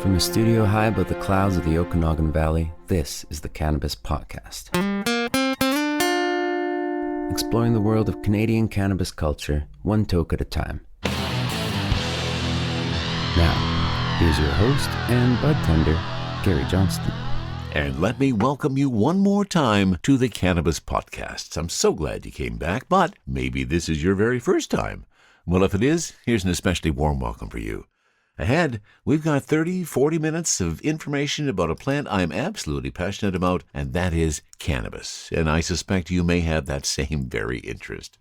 From a studio high above the clouds of the Okanagan Valley, this is the Cannabis Podcast. Exploring the world of Canadian cannabis culture, one toke at a time. Now, here's your host and bud tender, Gary Johnston. And let me welcome you one more time to the Cannabis Podcast. I'm so glad you came back, but maybe this is your very first time. Well, if it is, here's an especially warm welcome for you. Ahead, we've got 30-40 minutes of information about a plant I'm absolutely passionate about, and that is cannabis. And I suspect you may have that same very interest.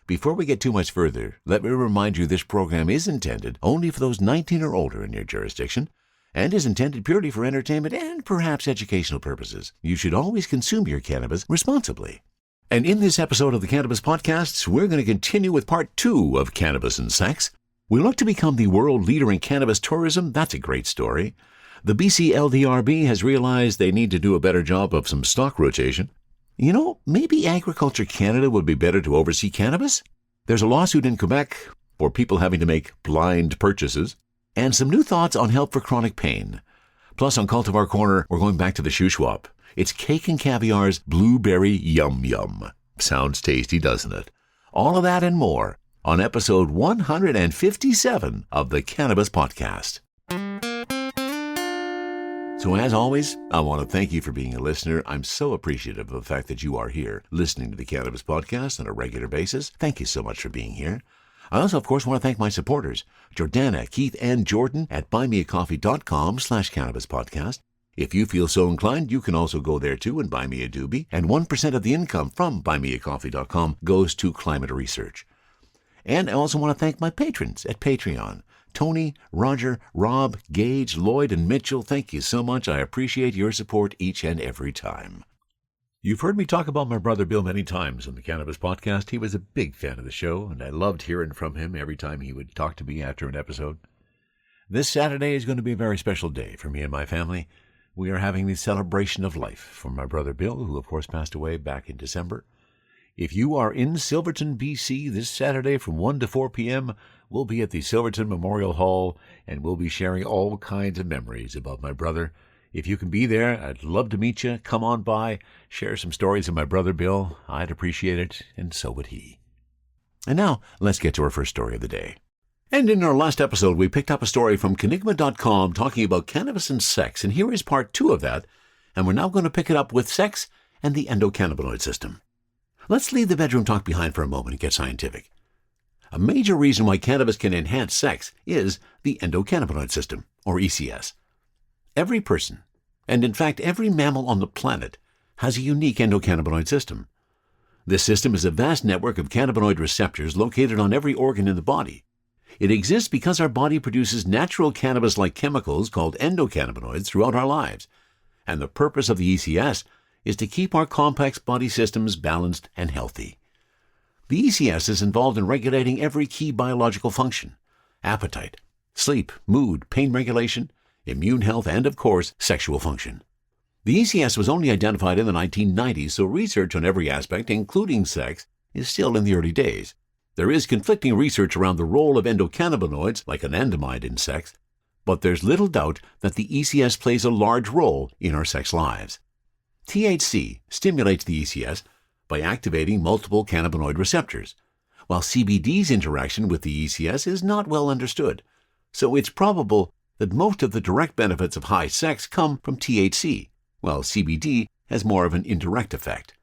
Before we get too much further, let me remind you this program is intended only for those 19 or older in your jurisdiction, and is intended purely for entertainment and perhaps educational purposes. You should always consume your cannabis responsibly. And in this episode of the Cannabis Podcasts, we're going to continue with part 2 of Cannabis and Sex. We look to become the world leader in cannabis tourism. That's a great story. The BC LCDB has realized they need to do a better job of some stock rotation. You know, maybe Agriculture Canada would be better to oversee cannabis. There's a lawsuit in Quebec for people having to make blind purchases. And some new thoughts on help for chronic pain. Plus, on Cultivar Corner, we're going back to the Shuswap. It's Cake and Caviar's Blueberry Yum Yum. Sounds tasty, doesn't it? All of that and more on episode 157 of the Cannabis Podcast. So as always, I want to thank you for being a listener. I'm so appreciative of the fact that you are here listening to the Cannabis Podcast on a regular basis. Thank you so much for being here. I also, of course, want to thank my supporters, Jordana, Keith, and Jordan at buymeacoffee.com/cannabispodcast. If you feel so inclined, you can also go there too and buy me a doobie. And 1% of the income from buymeacoffee.com goes to climate research. And I also want to thank my patrons at Patreon. Tony, Roger, Rob, Gage, Lloyd, and Mitchell, thank you so much. I appreciate your support each and every time. You've heard me talk about my brother Bill many times on the Cannabis Podcast. He was a big fan of the show, and I loved hearing from him every time he would talk to me after an episode. This Saturday is going to be a very special day for me and my family. We are having the celebration of life for my brother Bill, who of course passed away back in December. If you are in Silverton, BC, this Saturday from 1 to 4 p.m., we'll be at the Silverton Memorial Hall, and we'll be sharing all kinds of memories about my brother. If you can be there, I'd love to meet you. Come on by, share some stories of my brother Bill. I'd appreciate it, and so would he. And now, let's get to our first story of the day. And in our last episode, we picked up a story from Canigma.com talking about cannabis and sex, and here is part 2 of that, and we're now going to pick it up with sex and the endocannabinoid system. Let's leave the bedroom talk behind for a moment and get scientific. A major reason why cannabis can enhance sex is the endocannabinoid system, or ECS. Every person, and in fact every mammal on the planet, has a unique endocannabinoid system. This system is a vast network of cannabinoid receptors located on every organ in the body. It exists because our body produces natural cannabis-like chemicals called endocannabinoids throughout our lives, and the purpose of the ECS is to keep our complex body systems balanced and healthy. The ECS is involved in regulating every key biological function: appetite, sleep, mood, pain regulation, immune health, and, of course, sexual function. The ECS was only identified in the 1990s, so research on every aspect, including sex, is still in the early days. There is conflicting research around the role of endocannabinoids, like anandamide in sex, but there's little doubt that the ECS plays a large role in our sex lives. THC stimulates the ECS by activating multiple cannabinoid receptors, while CBD's interaction with the ECS is not well understood, so it's probable that most of the direct benefits of high sex come from THC, while CBD has more of an indirect effect.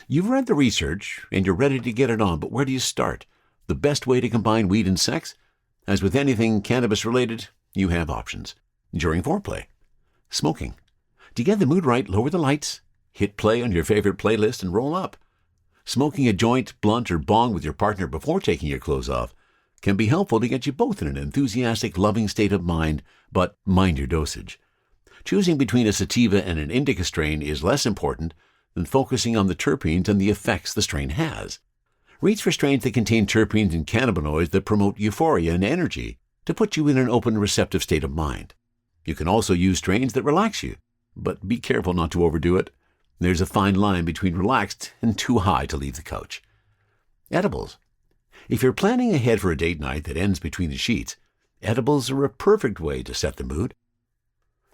You've read the research, and you're ready to get it on, but where do you start? The best way to combine weed and sex? As with anything cannabis-related, you have options. During foreplay. Smoking. To get the mood right, lower the lights, hit play on your favorite playlist, and roll up. Smoking a joint, blunt, or bong with your partner before taking your clothes off can be helpful to get you both in an enthusiastic, loving state of mind, but mind your dosage. Choosing between a sativa and an indica strain is less important than focusing on the terpenes and the effects the strain has. Reach for strains that contain terpenes and cannabinoids that promote euphoria and energy to put you in an open, receptive state of mind. You can also use strains that relax you, but be careful not to overdo it. There's a fine line between relaxed and too high to leave the couch. Edibles. If you're planning ahead for a date night that ends between the sheets, Edibles are a perfect way to set the mood.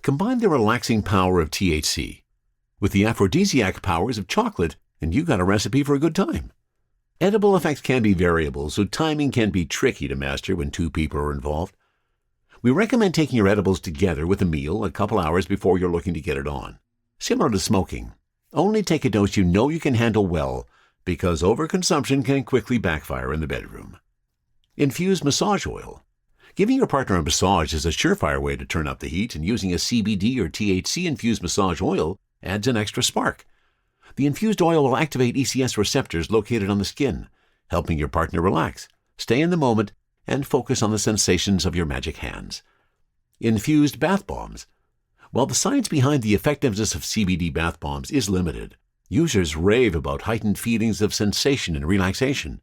Combine the relaxing power of THC with the aphrodisiac powers of chocolate, and you got a recipe for a good time. Edible effects can be variable, so timing can be tricky to master when two people are involved. We recommend taking your edibles together with a meal a couple hours before you're looking to get it on. Similar to smoking, only take a dose you know you can handle well, because overconsumption can quickly backfire in the bedroom. Infused massage oil. Giving your partner a massage is a surefire way to turn up the heat, and using a CBD or THC-infused massage oil adds an extra spark. The infused oil will activate ECS receptors located on the skin, helping your partner relax, stay in the moment, and focus on the sensations of your magic hands. Infused bath bombs. While the science behind the effectiveness of CBD bath bombs is limited, users rave about heightened feelings of sensation and relaxation.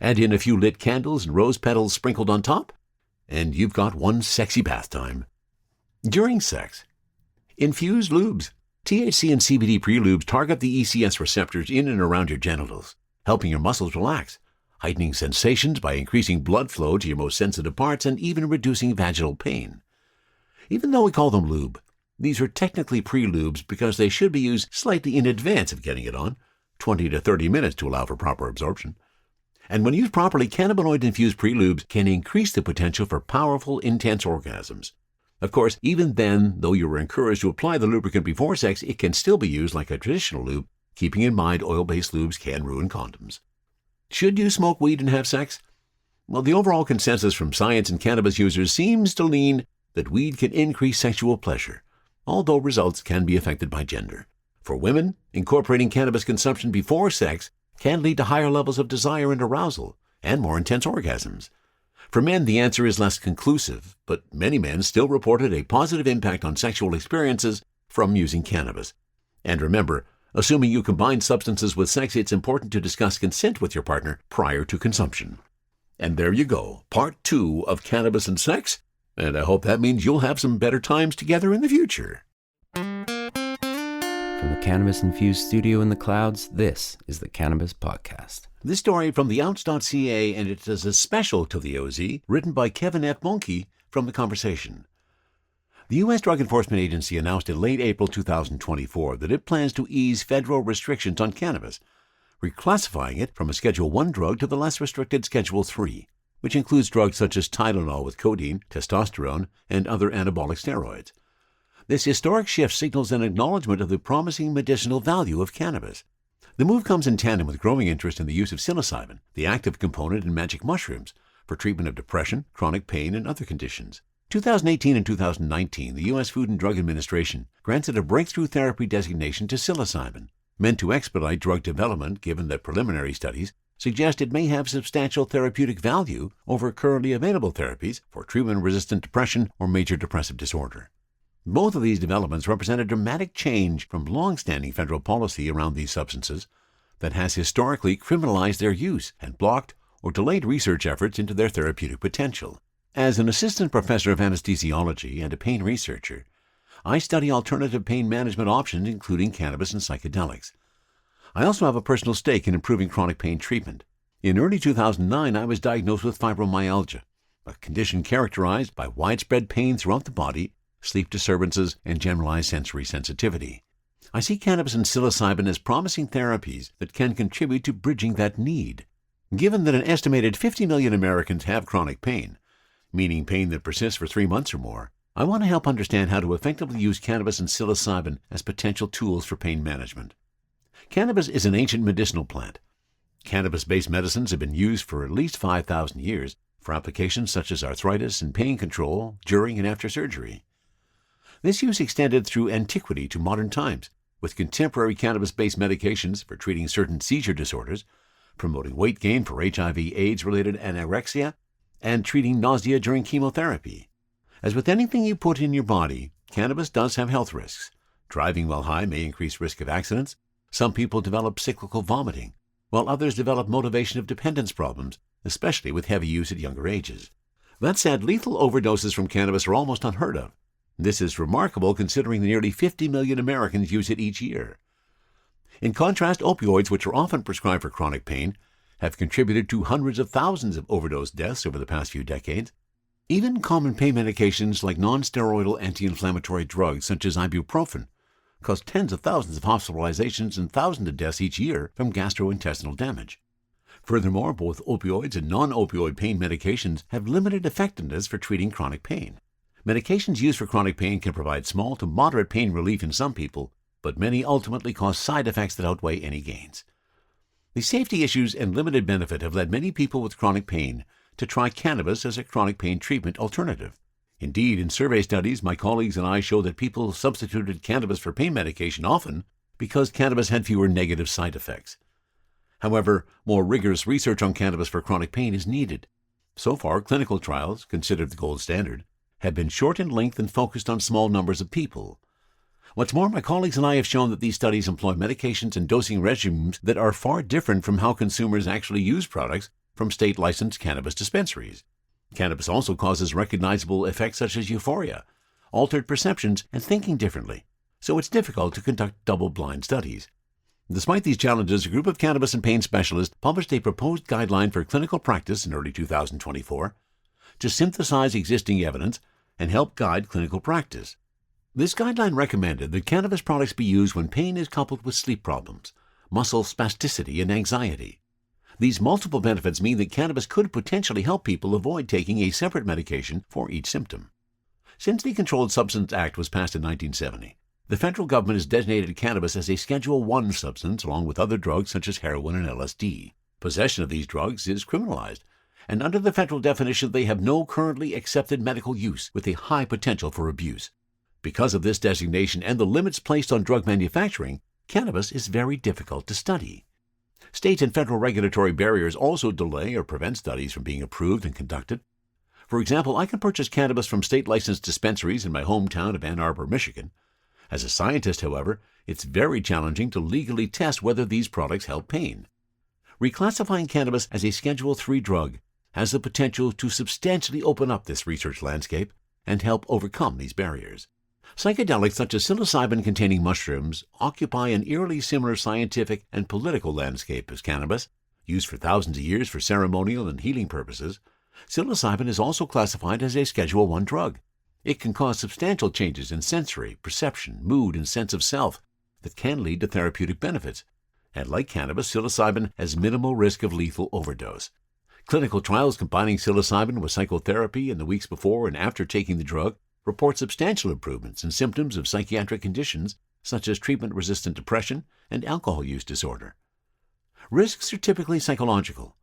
Add in a few lit candles and rose petals sprinkled on top, and you've got one sexy bath time. During sex. Infused lubes. THC and CBD pre-lubes target the ECS receptors in and around your genitals, helping your muscles relax, heightening sensations by increasing blood flow to your most sensitive parts, and even reducing vaginal pain. Even though we call them lube, these are technically pre-lubes because they should be used slightly in advance of getting it on, 20 to 30 minutes to allow for proper absorption. And when used properly, cannabinoid-infused pre-lubes can increase the potential for powerful, intense orgasms. Of course, even then, though you are encouraged to apply the lubricant before sex, it can still be used like a traditional lube, keeping in mind oil-based lubes can ruin condoms. Should you smoke weed and have sex? Well, the overall consensus from science and cannabis users seems to lean that weed can increase sexual pleasure, although results can be affected by gender. For women, incorporating cannabis consumption before sex can lead to higher levels of desire and arousal, and more intense orgasms. For men, the answer is less conclusive, but many men still reported a positive impact on sexual experiences from using cannabis. And remember, assuming you combine substances with sex, it's important to discuss consent with your partner prior to consumption. And there you go, part 2 of Cannabis and Sex, and I hope that means you'll have some better times together in the future. From the cannabis-infused studio in the clouds, this is the Cannabis Podcast. This story from theouts.ca, and it is a special to the OZ, written by Kevin F. Monkey from The Conversation. The U.S. Drug Enforcement Agency announced in late April 2024 that it plans to ease federal restrictions on cannabis, reclassifying it from a Schedule I drug to the less restricted Schedule III, which includes drugs such as Tylenol with codeine, testosterone, and other anabolic steroids. This historic shift signals an acknowledgement of the promising medicinal value of cannabis. The move comes in tandem with growing interest in the use of psilocybin, the active component in magic mushrooms, for treatment of depression, chronic pain, and other conditions. 2018 and 2019, the U.S. Food and Drug Administration granted a breakthrough therapy designation to psilocybin, meant to expedite drug development given that preliminary studies suggest it may have substantial therapeutic value over currently available therapies for treatment-resistant depression or major depressive disorder. Both of these developments represent a dramatic change from long-standing federal policy around these substances that has historically criminalized their use and blocked or delayed research efforts into their therapeutic potential. As an assistant professor of anesthesiology and a pain researcher, I study alternative pain management options including cannabis and psychedelics. I also have a personal stake in improving chronic pain treatment. In early 2009, I was diagnosed with fibromyalgia, a condition characterized by widespread pain throughout the body, sleep disturbances, and generalized sensory sensitivity. I see cannabis and psilocybin as promising therapies that can contribute to bridging that need. Given that an estimated 50 million Americans have chronic pain, meaning pain that persists for 3 months or more, I want to help understand how to effectively use cannabis and psilocybin as potential tools for pain management. Cannabis is an ancient medicinal plant. Cannabis-based medicines have been used for at least 5,000 years for applications such as arthritis and pain control during and after surgery. This use extended through antiquity to modern times, with contemporary cannabis-based medications for treating certain seizure disorders, promoting weight gain for HIV/AIDS-related anorexia, and treating nausea during chemotherapy. As with anything you put in your body, cannabis does have health risks. Driving while high may increase risk of accidents. Some people develop cyclical vomiting, while others develop motivation of dependence problems, especially with heavy use at younger ages. That said, lethal overdoses from cannabis are almost unheard of. This is remarkable considering the nearly 50 million Americans use it each year. In contrast, opioids, which are often prescribed for chronic pain, have contributed to hundreds of thousands of overdose deaths over the past few decades. Even common pain medications like non-steroidal anti-inflammatory drugs such as ibuprofen cause tens of thousands of hospitalizations and thousands of deaths each year from gastrointestinal damage. Furthermore, both opioids and non-opioid pain medications have limited effectiveness for treating chronic pain. Medications used for chronic pain can provide small to moderate pain relief in some people, but many ultimately cause side effects that outweigh any gains. The safety issues and limited benefit have led many people with chronic pain to try cannabis as a chronic pain treatment alternative. Indeed, in survey studies, my colleagues and I show that people substituted cannabis for pain medication often because cannabis had fewer negative side effects. However, more rigorous research on cannabis for chronic pain is needed. So far, clinical trials, considered the gold standard, have been short in length and focused on small numbers of people. What's more, my colleagues and I have shown that these studies employ medications and dosing regimens that are far different from how consumers actually use products from state-licensed cannabis dispensaries. Cannabis also causes recognizable effects such as euphoria, altered perceptions, and thinking differently, so it's difficult to conduct double-blind studies. Despite these challenges, a group of cannabis and pain specialists published a proposed guideline for clinical practice in early 2024 to synthesize existing evidence and help guide clinical practice. This guideline recommended that cannabis products be used when pain is coupled with sleep problems, muscle spasticity, and anxiety. These multiple benefits mean that cannabis could potentially help people avoid taking a separate medication for each symptom. Since the Controlled Substance Act was passed in 1970, the federal government has designated cannabis as a Schedule I substance along with other drugs such as heroin and LSD. Possession of these drugs is criminalized, and under the federal definition they have no currently accepted medical use with a high potential for abuse. Because of this designation and the limits placed on drug manufacturing, cannabis is very difficult to study. State and federal regulatory barriers also delay or prevent studies from being approved and conducted. For example, I can purchase cannabis from state-licensed dispensaries in my hometown of Ann Arbor, Michigan. As a scientist, however, it's very challenging to legally test whether these products help pain. Reclassifying cannabis as a Schedule III drug has the potential to substantially open up this research landscape and help overcome these barriers. Psychedelics such as psilocybin-containing mushrooms occupy an eerily similar scientific and political landscape as cannabis. Used for thousands of years for ceremonial and healing purposes, psilocybin is also classified as a Schedule I drug. It can cause substantial changes in sensory, perception, mood, and sense of self that can lead to therapeutic benefits. And like cannabis, psilocybin has minimal risk of lethal overdose. Clinical trials combining psilocybin with psychotherapy in the weeks before and after taking the drug report substantial improvements in symptoms of psychiatric conditions such as treatment-resistant depression and alcohol use disorder. Risks are typically psychological.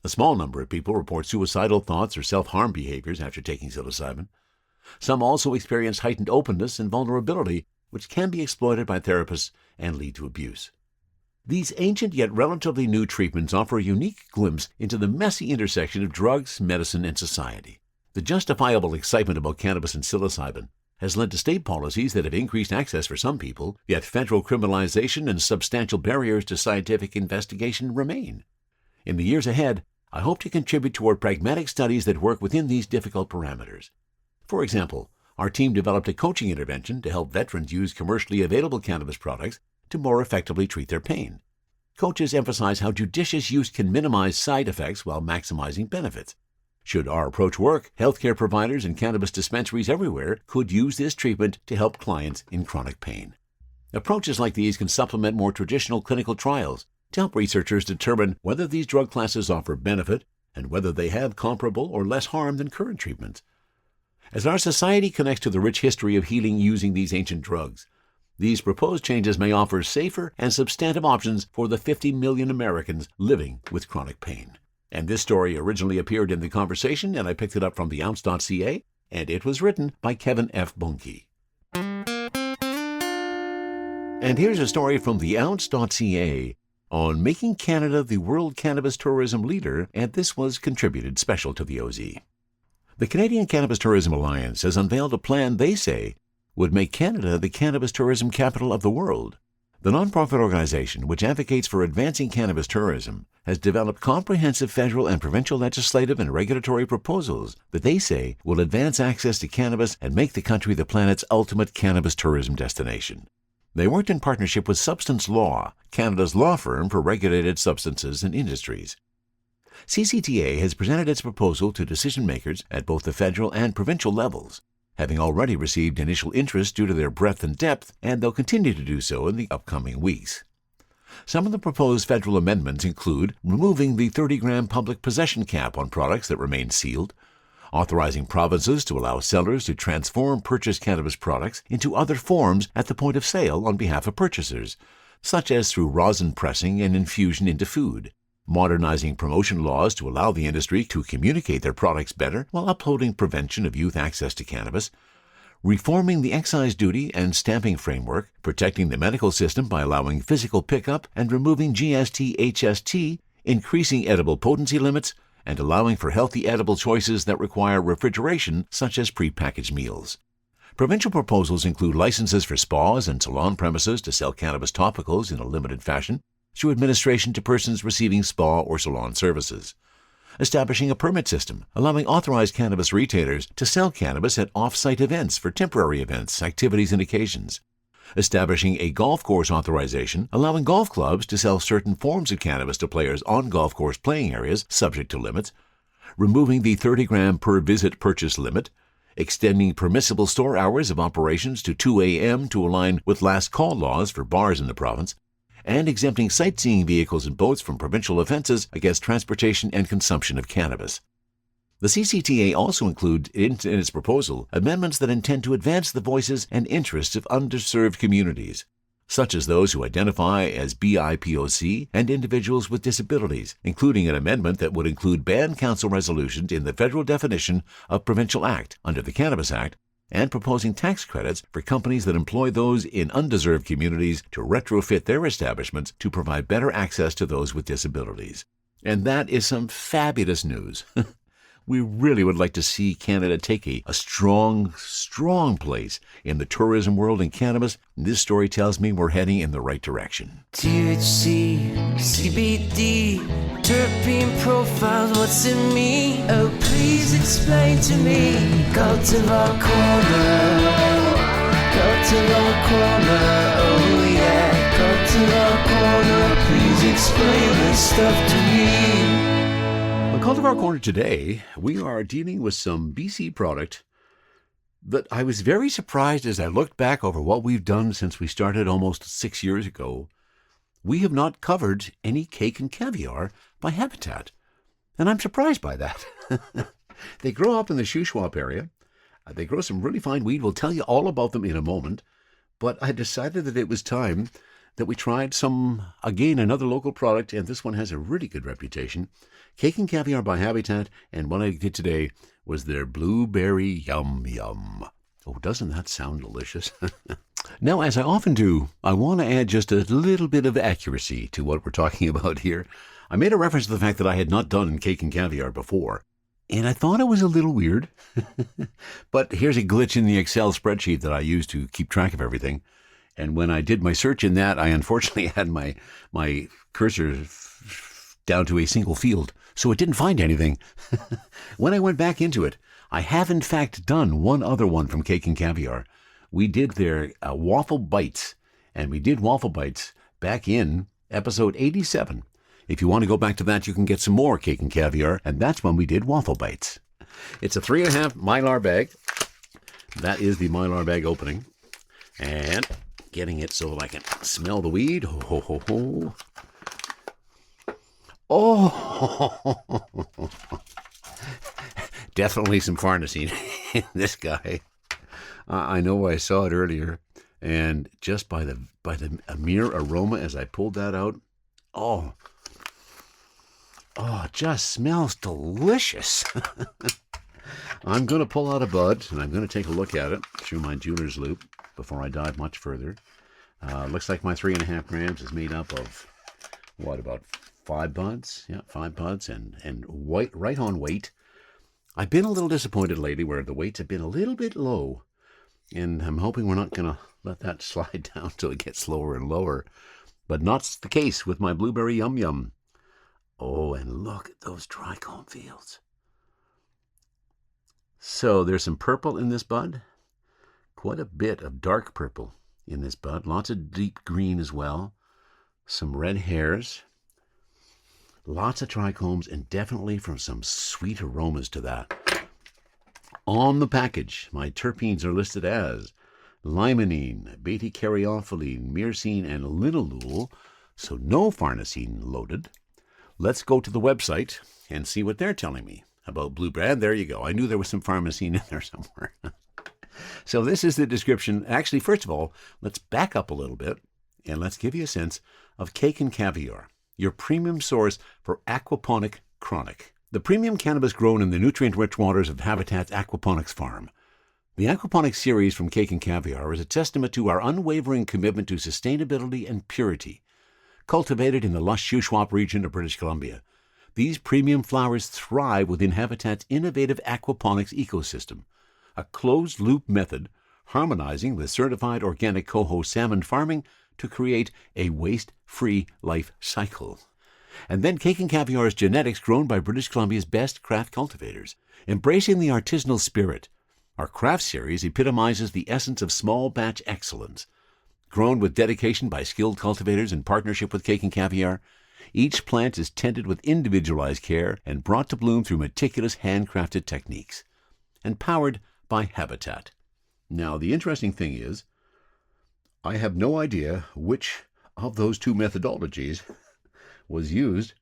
A small number of people report suicidal thoughts or self-harm behaviors after taking psilocybin. Some also experience heightened openness and vulnerability, which can be exploited by therapists and lead to abuse. These ancient yet relatively new treatments offer a unique glimpse into the messy intersection of drugs, medicine, and society. The justifiable excitement about cannabis and psilocybin has led to state policies that have increased access for some people, yet federal criminalization and substantial barriers to scientific investigation remain. In the years ahead, I hope to contribute toward pragmatic studies that work within these difficult parameters. For example, our team developed a coaching intervention to help veterans use commercially available cannabis products to more effectively treat their pain. Coaches emphasize how judicious use can minimize side effects while maximizing benefits. Should our approach work, healthcare providers and cannabis dispensaries everywhere could use this treatment to help clients in chronic pain. Approaches like these can supplement more traditional clinical trials to help researchers determine whether these drug classes offer benefit and whether they have comparable or less harm than current treatments. As our society connects to the rich history of healing using these ancient drugs, these proposed changes may offer safer and substantive options for the 50 million Americans living with chronic pain. And this story originally appeared in The Conversation, and I picked it up from theounce.ca, and it was written by Kevin F. Bunke. And here's a story from theounce.ca on making Canada the world cannabis tourism leader, and this was contributed special to the OZ. The Canadian Cannabis Tourism Alliance has unveiled a plan they say would make Canada the cannabis tourism capital of the world. The nonprofit organization, which advocates for advancing cannabis tourism, has developed comprehensive federal and provincial legislative and regulatory proposals that they say will advance access to cannabis and make the country the planet's ultimate cannabis tourism destination. They worked in partnership with Substance Law, Canada's law firm for regulated substances and industries. CCTA has presented its proposal to decision makers at both the federal and provincial levels, having already received initial interest due to their breadth and depth, and they'll continue to do so in the upcoming weeks. Some of the proposed federal amendments include removing the 30-gram public possession cap on products that remain sealed, authorizing provinces to allow sellers to transform purchased cannabis products into other forms at the point of sale on behalf of purchasers, such as through rosin pressing and infusion into food, modernizing promotion laws to allow the industry to communicate their products better while upholding prevention of youth access to cannabis, reforming the excise duty and stamping framework, protecting the medical system by allowing physical pickup and removing GST-HST, increasing edible potency limits, and allowing for healthy edible choices that require refrigeration, such as prepackaged meals. Provincial proposals include licenses for spas and salon premises to sell cannabis topicals in a limited fashion, through administration to persons receiving spa or salon services. Establishing a permit system, allowing authorized cannabis retailers to sell cannabis at off-site events for temporary events, activities, and occasions. Establishing a golf course authorization, allowing golf clubs to sell certain forms of cannabis to players on golf course playing areas, subject to limits. Removing the 30-gram per visit purchase limit. Extending permissible store hours of operations to 2 a.m. to align with last call laws for bars in the province, and exempting sightseeing vehicles and boats from provincial offences against transportation and consumption of cannabis. The CCTA also includes in its proposal amendments that intend to advance the voices and interests of underserved communities, such as those who identify as BIPOC and individuals with disabilities, including an amendment that would include band council resolutions in the federal definition of provincial act under the Cannabis Act, and proposing tax credits for companies that employ those in undeserved communities to retrofit their establishments to provide better access to those with disabilities. And that is some fabulous news. We really would like to see Canada take a strong place in the tourism world in cannabis. This story tells me we're heading in the right direction. THC, CBD, terpene profiles, what's in me? Oh, please explain to me. Cultivar Corner, Cultivar Corner, oh yeah. Cultivar Corner, please explain this stuff to me. On Cultivar Corner today, we are dealing with some BC product that I was very surprised as I looked back over what we've done since we started almost 6 years ago. We have not covered any cake and caviar by Habitat, and I'm surprised by that. They grow up in the Shuswap area. They grow some really fine weed. We'll tell you all about them in a moment, but I decided that it was time that we tried another local product, and this one has a really good reputation. Cake and Caviar by Habitat, and what I did today was their Blueberry Yum Yum. Oh, doesn't that sound delicious? Now, as I often do, I want to add just a little bit of accuracy to what we're talking about here. I made a reference to the fact that I had not done Cake and Caviar before, and I thought it was a little weird. But here's a glitch in the Excel spreadsheet that I use to keep track of everything. And when I did my search in that, I unfortunately had my cursor down to a single field, so it didn't find anything. When I went back into it, I have in fact done one other one from Cake and Caviar. We did their Waffle Bites, and we did Waffle Bites back in episode 87. If you want to go back to that, you can get some more Cake and Caviar, and that's when we did Waffle Bites. It's a 3.5 Mylar bag. That is the Mylar bag opening. And getting it so I can smell the weed. Ho, ho, ho, ho. Oh, definitely some farnesene in this guy. I know I saw it earlier, and just by the mere aroma as I pulled that out, oh, it just smells delicious. I'm going to pull out a bud, and I'm going to take a look at it through my jeweler's loop before I dive much further. Looks like my 3.5 grams is made up of, about 5 buds? Yeah, 5 buds, and white, right on weight. I've been a little disappointed lately where the weights have been a little bit low, and I'm hoping we're not going to let that slide down till it gets lower and lower. But not the case with my Blueberry Yum Yum. Oh, and look at those dry cone fields. So there's some purple in this bud. Quite a bit of dark purple in this bud. Lots of deep green as well. Some red hairs. Lots of trichomes and definitely from some sweet aromas to that. On the package, my terpenes are listed as limonene, beta-caryophyllene, myrcene, and linalool, so no farnesene loaded. Let's go to the website and see what they're telling me about blueberry. And there you go. I knew there was some farnesene in there somewhere. So this is the description. Actually, first of all, let's back up a little bit and let's give you a sense of Cake and Caviar, your premium source for aquaponic chronic. The premium cannabis grown in the nutrient-rich waters of Habitat's aquaponics farm. The aquaponics series from Cake and Caviar is a testament to our unwavering commitment to sustainability and purity. Cultivated in the lush Shuswap region of British Columbia, these premium flowers thrive within Habitat's innovative aquaponics ecosystem, a closed-loop method harmonizing with certified organic coho salmon farming to create a waste-free life cycle. And then Cake and Caviar's genetics grown by British Columbia's best craft cultivators. Embracing the artisanal spirit, our craft series epitomizes the essence of small batch excellence. Grown with dedication by skilled cultivators in partnership with Cake and Caviar, each plant is tended with individualized care and brought to bloom through meticulous handcrafted techniques. And powered by Habitat. Now, the interesting thing is, I have no idea which of those two methodologies was used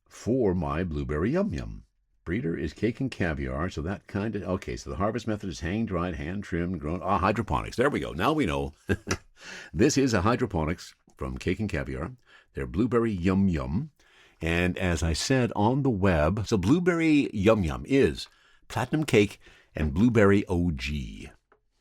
for my blueberry yum yum. Breeder is Cake and Caviar, so that kind of, okay, so the harvest method is hang-dried, hand-trimmed, grown, hydroponics. There we go. Now we know. This is a hydroponics from Cake and Caviar. They're blueberry yum yum. And as I said on the web, so blueberry yum yum is platinum cake and blueberry OG.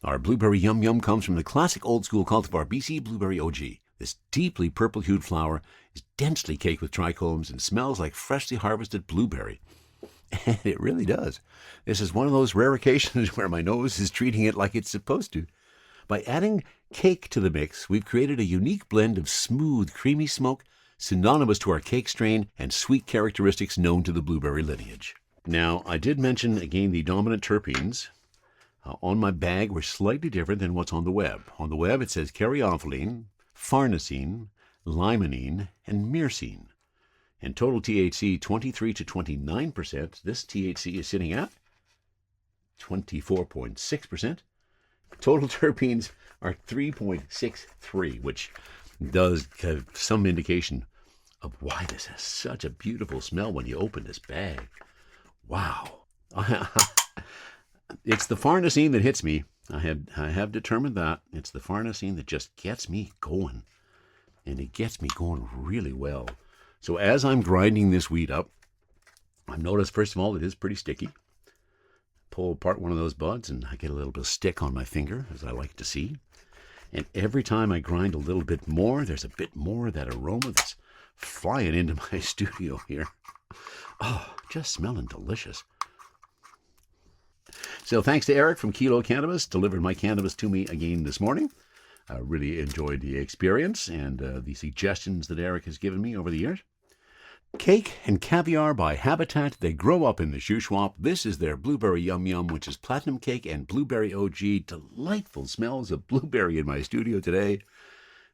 Our blueberry yum yum comes from the classic old-school cultivar BC Blueberry OG. This deeply purple-hued flower is densely caked with trichomes and smells like freshly harvested blueberry. And it really does. This is one of those rare occasions where my nose is treating it like it's supposed to. By adding cake to the mix, we've created a unique blend of smooth, creamy smoke, synonymous to our cake strain and sweet characteristics known to the blueberry lineage. Now, I did mention again the dominant terpenes on my bag were slightly different than what's on the web. On the web, it says caryophyllene, farnesene, limonene, and myrcene. And total THC 23 to 29%. This THC is sitting at 24.6%. Total terpenes are 3.63, which does have some indication of why this has such a beautiful smell when you open this bag. Wow. It's the farnesene that hits me. I have determined that. It's the farnesene that just gets me going. And it gets me going really well. So as I'm grinding this weed up, I've noticed, first of all, it is pretty sticky. Pull apart one of those buds and I get a little bit of stick on my finger, as I like to see. And every time I grind a little bit more, there's a bit more of that aroma that's flying into my studio here. Oh, just smelling delicious. So thanks to Eric from Kilo Cannabis, delivered my cannabis to me again this morning. I really enjoyed the experience and the suggestions that Eric has given me over the years. Cake and Caviar by Habitat. They grow up in the Shuswap. This is their blueberry yum yum, which is platinum cake and blueberry OG. Delightful smells of blueberry in my studio today.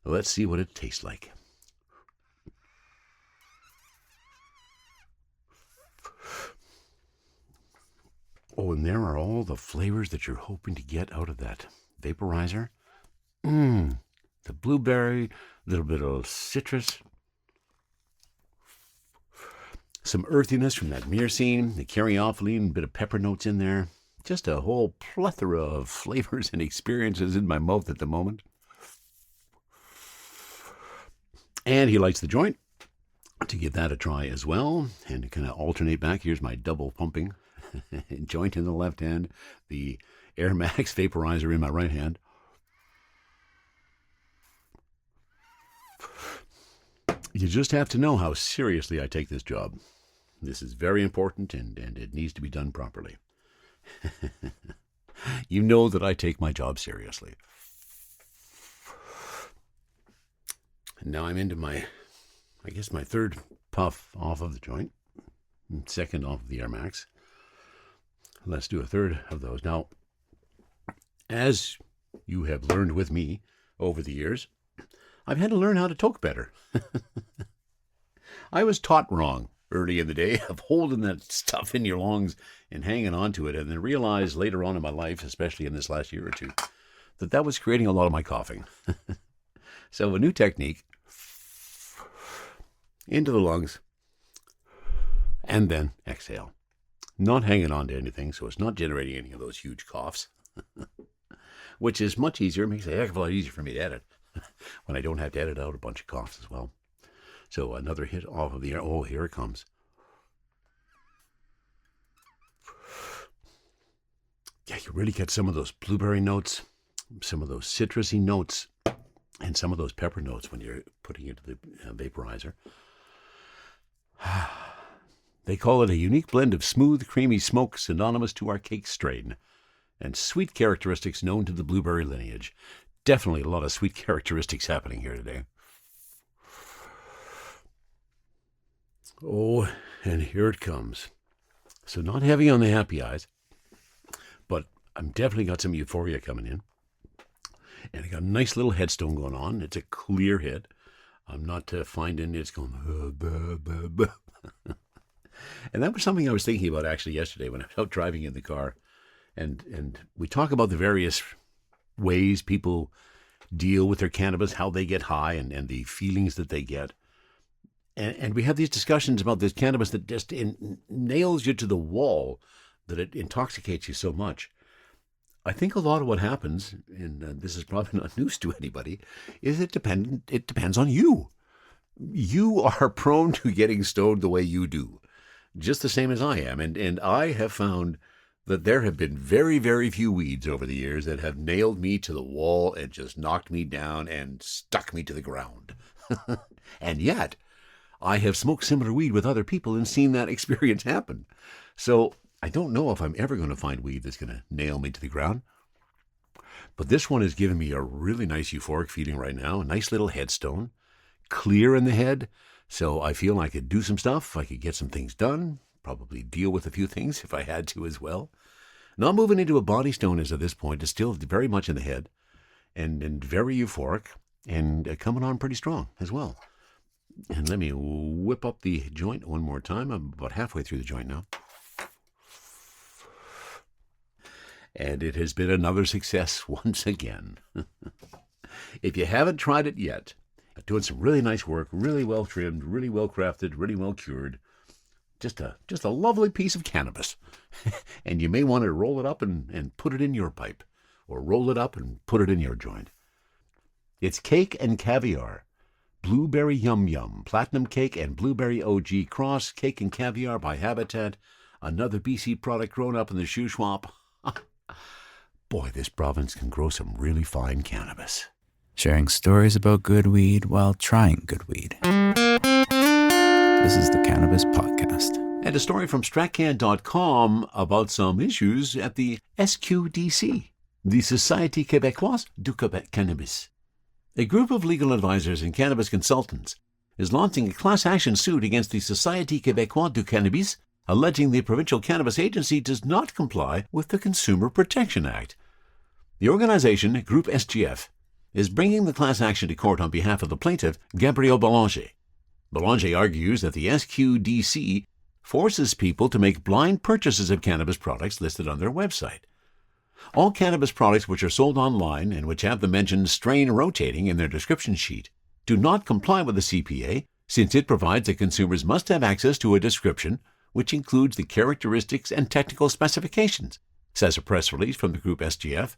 Let's see what it tastes like. Oh, and there are all the flavors that you're hoping to get out of that vaporizer. The blueberry, a little bit of citrus, some earthiness from that myrcene, the caryophyllene, a bit of pepper notes in there. Just a whole plethora of flavors and experiences in my mouth at the moment. And he likes the joint, to give that a try as well. And to kind of alternate back, here's my double pumping joint in the left hand, the Air Max vaporizer in my right hand. You just have to know how seriously I take this job. This is very important and it needs to be done properly. You know that I take my job seriously. And now I'm into my third puff off of the joint, and second off of the Air Max. Let's do a third of those. Now, as you have learned with me over the years, I've had to learn how to toke better. I was taught wrong early in the day of holding that stuff in your lungs and hanging on to it, and then realized later on in my life, especially in this last year or two, that was creating a lot of my coughing. So a new technique, into the lungs, and then exhale. Not hanging on to anything, so it's not generating any of those huge coughs, which is much easier, makes it a heck of a lot easier for me to edit when I don't have to edit out a bunch of coughs as well. So another hit off of the air. Oh, here it comes. Yeah, you really get some of those blueberry notes, some of those citrusy notes, and some of those pepper notes when you're putting it into the vaporizer. They call it a unique blend of smooth, creamy smoke synonymous to our cake strain and sweet characteristics known to the blueberry lineage. Definitely a lot of sweet characteristics happening here today. Oh, and here it comes. So not heavy on the happy eyes, but I'm definitely got some euphoria coming in. And I got a nice little headstone going on. It's a clear head. I'm not finding it's going... And that was something I was thinking about actually yesterday when I was out driving in the car. And we talk about the various ways people deal with their cannabis, how they get high and the feelings that they get. And we have these discussions about this cannabis that just nails you to the wall, that it intoxicates you so much. I think a lot of what happens, and this is probably not news to anybody, is it depends on you. You are prone to getting stoned the way you do, just the same as I am. And I have found that there have been very, very few weeds over the years that have nailed me to the wall and just knocked me down and stuck me to the ground. And yet, I have smoked similar weed with other people and seen that experience happen. So I don't know if I'm ever going to find weed that's going to nail me to the ground. But this one is giving me a really nice euphoric feeling right now. A nice little headstone, clear in the head. So I feel I could do some stuff. I could get some things done. Probably deal with a few things if I had to as well. Not moving into a body stone as at this point. It's still very much in the head and very euphoric and coming on pretty strong as well. And let me whip up the joint one more time. I'm about halfway through the joint now. And it has been another success once again. If you haven't tried it yet, doing some really nice work, really well trimmed, really well crafted, really well cured. Just a lovely piece of cannabis. And you may want to roll it up and put it in your pipe, or roll it up and put it in your joint. It's Cake and Caviar. Blueberry Yum Yum, Platinum Cake and Blueberry OG Cross, Cake and Caviar by Habitat. Another BC product grown up in the Shuswap. Boy, this province can grow some really fine cannabis. Sharing stories about good weed while trying good weed. This is the Cannabis Podcast. And a story from Stratcan.com about some issues at the SQDC, the Société Québécoise du Cannabis. A group of legal advisors and cannabis consultants is launching a class action suit against the Société Québécoise du Cannabis, alleging the provincial cannabis agency does not comply with the Consumer Protection Act. The organization, Group SGF, is bringing the class action to court on behalf of the plaintiff, Gabriel Boulanger. Boulanger argues that the SQDC forces people to make blind purchases of cannabis products listed on their website. All cannabis products which are sold online and which have the mentioned strain rotating in their description sheet do not comply with the CPA, since it provides that consumers must have access to a description which includes the characteristics and technical specifications, says a press release from the Group SGF.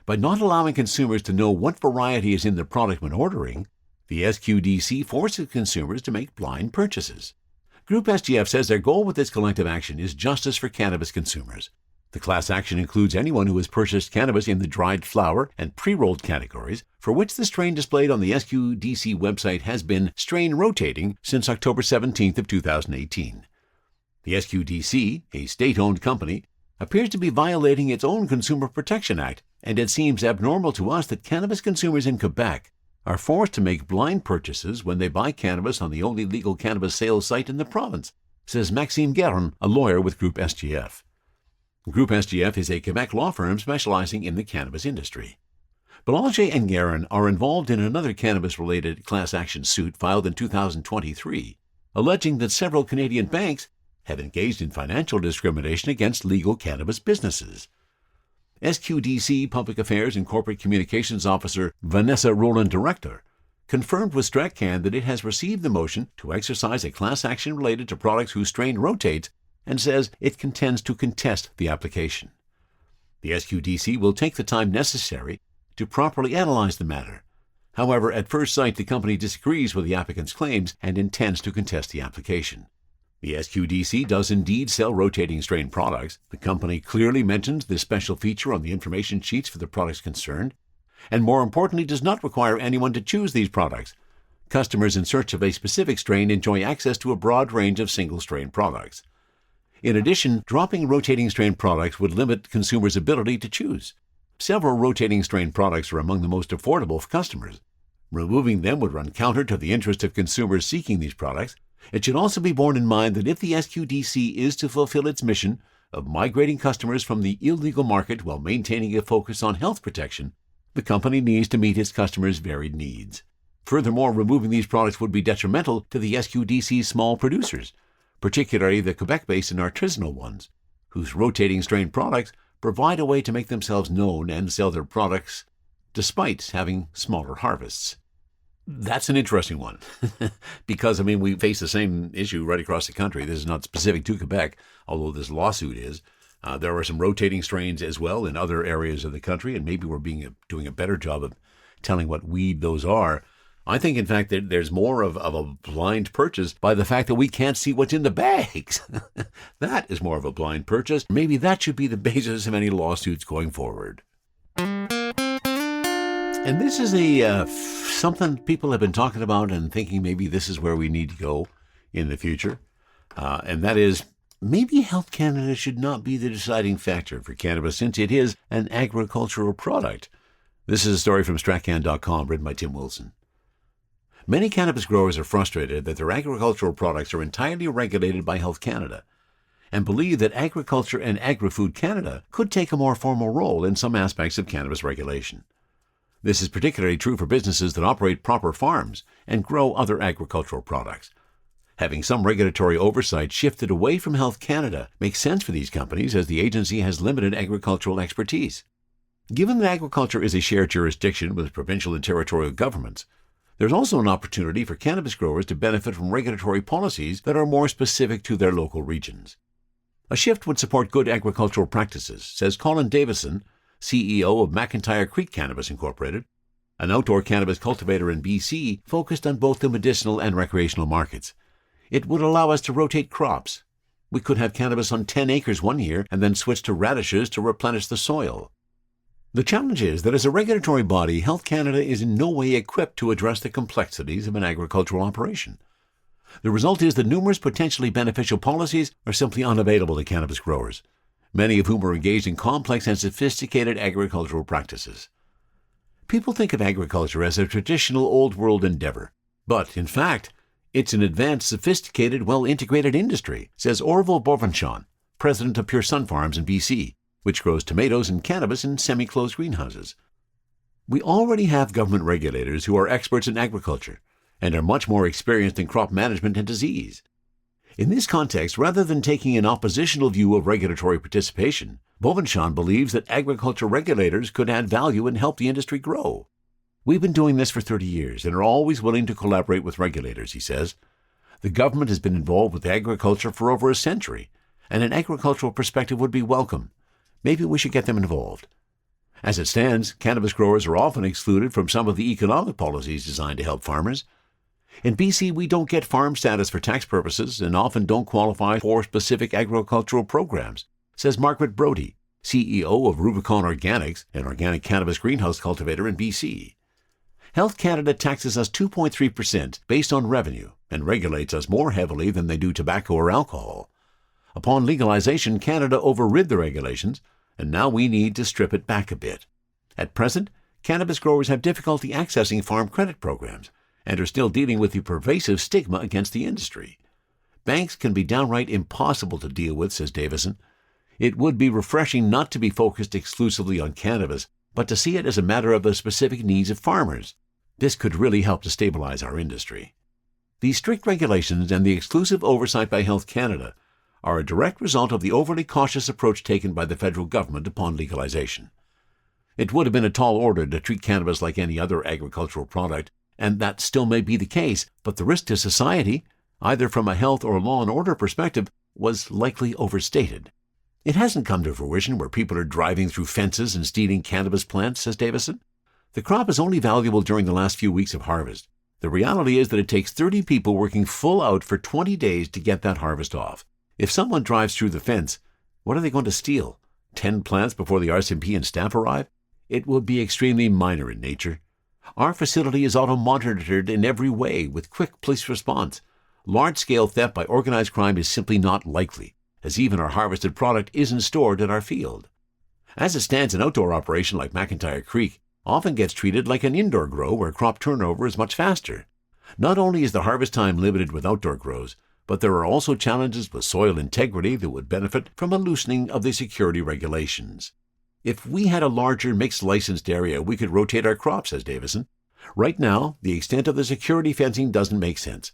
By not allowing consumers to know what variety is in the product when ordering, the SQDC forces consumers to make blind purchases. Group SGF says their goal with this collective action is justice for cannabis consumers. The class action includes anyone who has purchased cannabis in the dried flower and pre-rolled categories, for which the strain displayed on the SQDC website has been strain rotating since October 17th of 2018. The SQDC, a state-owned company, appears to be violating its own Consumer Protection Act, and it seems abnormal to us that cannabis consumers in Quebec are forced to make blind purchases when they buy cannabis on the only legal cannabis sales site in the province, says Maxime Guerin, a lawyer with Group SGF. Group SGF is a Quebec law firm specializing in the cannabis industry. Boulanger and Guerin are involved in another cannabis-related class action suit filed in 2023. alleging that several Canadian banks have engaged in financial discrimination against legal cannabis businesses. SQDC Public Affairs and Corporate Communications Officer Vanessa Roland-Director confirmed with StracCan that it has received the motion to exercise a class action related to products whose strain rotates and says it intends to contest the application. The SQDC will take the time necessary to properly analyze the matter. However, at first sight, the company disagrees with the applicant's claims and intends to contest the application. The SQDC does indeed sell rotating strain products. The company clearly mentions this special feature on the information sheets for the products concerned, and more importantly, does not require anyone to choose these products. Customers in search of a specific strain enjoy access to a broad range of single-strain products. In addition, dropping rotating strain products would limit consumers' ability to choose. Several rotating strain products are among the most affordable for customers. Removing them would run counter to the interest of consumers seeking these products. It should also be borne in mind that if the SQDC is to fulfill its mission of migrating customers from the illegal market while maintaining a focus on health protection, the company needs to meet its customers' varied needs. Furthermore, removing these products would be detrimental to the SQDC's small producers, particularly the Quebec-based and artisanal ones, whose rotating strain products provide a way to make themselves known and sell their products despite having smaller harvests. That's an interesting one because, we face the same issue right across the country. This is not specific to Quebec, although this lawsuit is. There are some rotating strains as well in other areas of the country, and maybe we're doing a better job of telling what weed those are. I think, in fact, that there's more of a blind purchase by the fact that we can't see what's in the bags. That is more of a blind purchase. Maybe that should be the basis of any lawsuits going forward. And this is something people have been talking about and thinking maybe this is where we need to go in the future. And that is, maybe Health Canada should not be the deciding factor for cannabis since it is an agricultural product. This is a story from StracCan.com written by Tim Wilson. Many cannabis growers are frustrated that their agricultural products are entirely regulated by Health Canada and believe that Agriculture and Agri-Food Canada could take a more formal role in some aspects of cannabis regulation. This is particularly true for businesses that operate proper farms and grow other agricultural products. Having some regulatory oversight shifted away from Health Canada makes sense for these companies as the agency has limited agricultural expertise. Given that agriculture is a shared jurisdiction with provincial and territorial governments, there's also an opportunity for cannabis growers to benefit from regulatory policies that are more specific to their local regions. A shift would support good agricultural practices, says Colin Davison, CEO of McIntyre Creek Cannabis Incorporated, an outdoor cannabis cultivator in BC focused on both the medicinal and recreational markets. It would allow us to rotate crops. We could have cannabis on 10 acres one year and then switch to radishes to replenish the soil. The challenge is that as a regulatory body, Health Canada is in no way equipped to address the complexities of an agricultural operation. The result is that numerous potentially beneficial policies are simply unavailable to cannabis growers, many of whom are engaged in complex and sophisticated agricultural practices. People think of agriculture as a traditional old-world endeavor, but, in fact, it's an advanced, sophisticated, well-integrated industry, says Orville Bovenchon, president of Pure Sun Farms in BC, which grows tomatoes and cannabis in semi-closed greenhouses. We already have government regulators who are experts in agriculture and are much more experienced in crop management and disease. In this context, rather than taking an oppositional view of regulatory participation, Bovenchon believes that agriculture regulators could add value and help the industry grow. We've been doing this for 30 years and are always willing to collaborate with regulators, he says. The government has been involved with agriculture for over a century, and an agricultural perspective would be welcome. Maybe we should get them involved. As it stands, cannabis growers are often excluded from some of the economic policies designed to help farmers. In BC, we don't get farm status for tax purposes and often don't qualify for specific agricultural programs, says Margaret Brody, CEO of Rubicon Organics, an organic cannabis greenhouse cultivator in BC. Health Canada taxes us 2.3% based on revenue and regulates us more heavily than they do tobacco or alcohol. Upon legalization, Canada overrid the regulations, and now we need to strip it back a bit. At present, cannabis growers have difficulty accessing farm credit programs and are still dealing with the pervasive stigma against the industry. Banks can be downright impossible to deal with, says Davison. It would be refreshing not to be focused exclusively on cannabis, but to see it as a matter of the specific needs of farmers. This could really help to stabilize our industry. These strict regulations and the exclusive oversight by Health Canada are a direct result of the overly cautious approach taken by the federal government upon legalization. It would have been a tall order to treat cannabis like any other agricultural product, and that still may be the case, but the risk to society, either from a health or law and order perspective, was likely overstated. It hasn't come to fruition where people are driving through fences and stealing cannabis plants, says Davison. The crop is only valuable during the last few weeks of harvest. The reality is that it takes 30 people working full out for 20 days to get that harvest off. If someone drives through the fence, what are they going to steal? 10 plants before the RCMP and staff arrive? It will be extremely minor in nature. Our facility is auto-monitored in every way with quick police response. Large-scale theft by organized crime is simply not likely, as even our harvested product isn't stored at our field. As it stands, an outdoor operation like McIntyre Creek often gets treated like an indoor grow where crop turnover is much faster. Not only is the harvest time limited with outdoor grows, but there are also challenges with soil integrity that would benefit from a loosening of the security regulations. If we had a larger mixed licensed area, we could rotate our crops, says Davison. Right now, the extent of the security fencing doesn't make sense.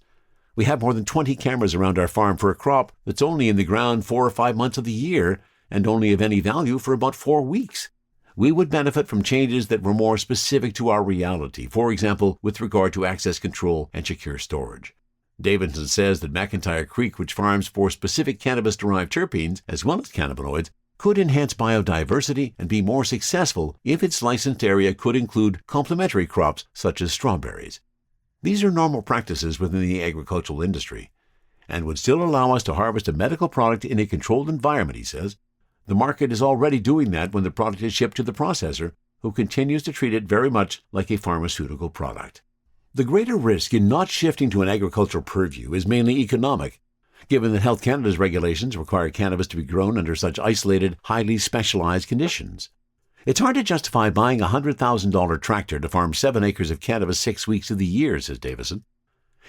We have more than 20 cameras around our farm for a crop that's only in the ground 4 or 5 months of the year and only of any value for about 4 weeks. We would benefit from changes that were more specific to our reality, for example, with regard to access control and secure storage. Davison says that McIntyre Creek, which farms for specific cannabis-derived terpenes as well as cannabinoids, could enhance biodiversity and be more successful if its licensed area could include complementary crops such as strawberries. These are normal practices within the agricultural industry and would still allow us to harvest a medical product in a controlled environment, he says. The market is already doing that when the product is shipped to the processor, who continues to treat it very much like a pharmaceutical product. The greater risk in not shifting to an agricultural purview is mainly economic, given that Health Canada's regulations require cannabis to be grown under such isolated, highly specialized conditions. It's hard to justify buying a $100,000 tractor to farm 7 acres of cannabis 6 weeks of the year, says Davison.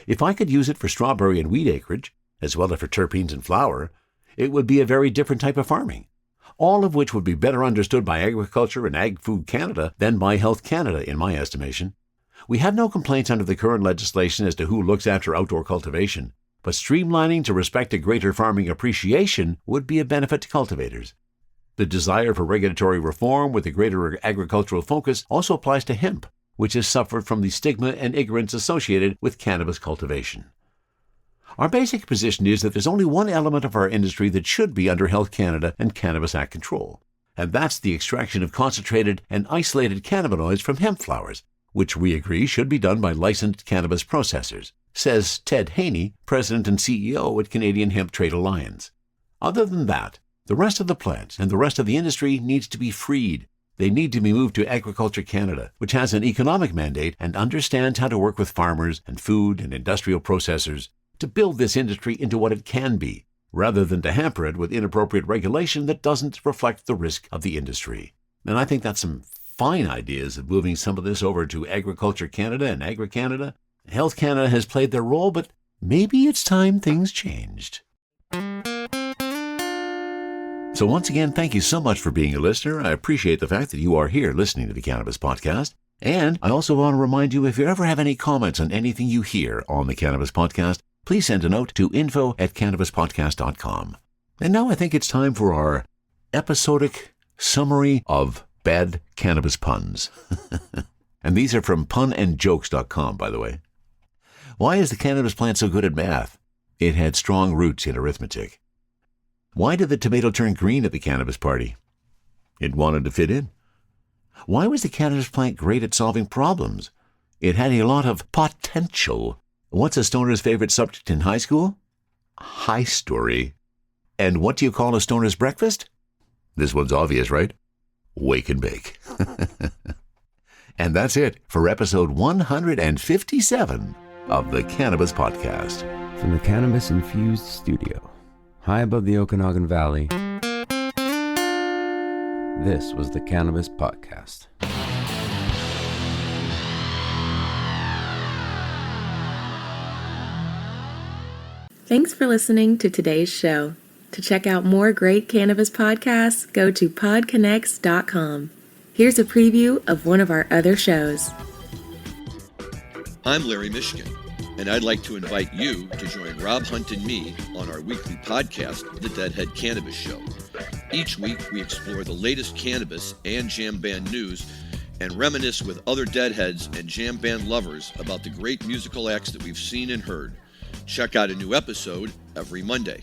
If I could use it for strawberry and wheat acreage, as well as for terpenes and flower, it would be a very different type of farming, all of which would be better understood by Agriculture and Ag Food Canada than by Health Canada, in my estimation. We have no complaints under the current legislation as to who looks after outdoor cultivation, but streamlining to respect a greater farming appreciation would be a benefit to cultivators. The desire for regulatory reform with a greater agricultural focus also applies to hemp, which has suffered from the stigma and ignorance associated with cannabis cultivation. Our basic position is that there's only one element of our industry that should be under Health Canada and Cannabis Act control, and that's the extraction of concentrated and isolated cannabinoids from hemp flowers, which we agree should be done by licensed cannabis processors, says Ted Haney, President and CEO at Canadian Hemp Trade Alliance. Other than that, the rest of the plants and the rest of the industry needs to be freed. They need to be moved to Agriculture Canada, which has an economic mandate and understands how to work with farmers and food and industrial processors to build this industry into what it can be, rather than to hamper it with inappropriate regulation that doesn't reflect the risk of the industry. And I think that's some fine ideas of moving some of this over to Agriculture Canada and Agri-Canada. Health Canada has played their role, but maybe it's time things changed. So once again, thank you so much for being a listener. I appreciate the fact that you are here listening to the Cannabis Podcast. And I also want to remind you, if you ever have any comments on anything you hear on the Cannabis Podcast, please send a note to info@cannabispodcast.com. And now I think it's time for our episodic summary of bad cannabis puns. And these are from punandjokes.com, by the way. Why is the cannabis plant so good at math? It had strong roots in arithmetic. Why did the tomato turn green at the cannabis party? It wanted to fit in. Why was the cannabis plant great at solving problems? It had a lot of potential. What's a stoner's favorite subject in high school? High story. And what do you call a stoner's breakfast? This one's obvious, right? Wake and bake. And that's it for episode 157 of the Cannabis Podcast. From the cannabis-infused studio, high above the Okanagan Valley, this was the Cannabis Podcast. Thanks for listening to today's show. To check out more great cannabis podcasts, go to podconnects.com. Here's a preview of one of our other shows. I'm Larry Michigan, And I'd like to invite you to join Rob Hunt and me on our weekly podcast, The Deadhead Cannabis Show. Each week, we explore the latest cannabis and jam band news and reminisce with other Deadheads and jam band lovers about the great musical acts that we've seen and heard. Check out a new episode every Monday.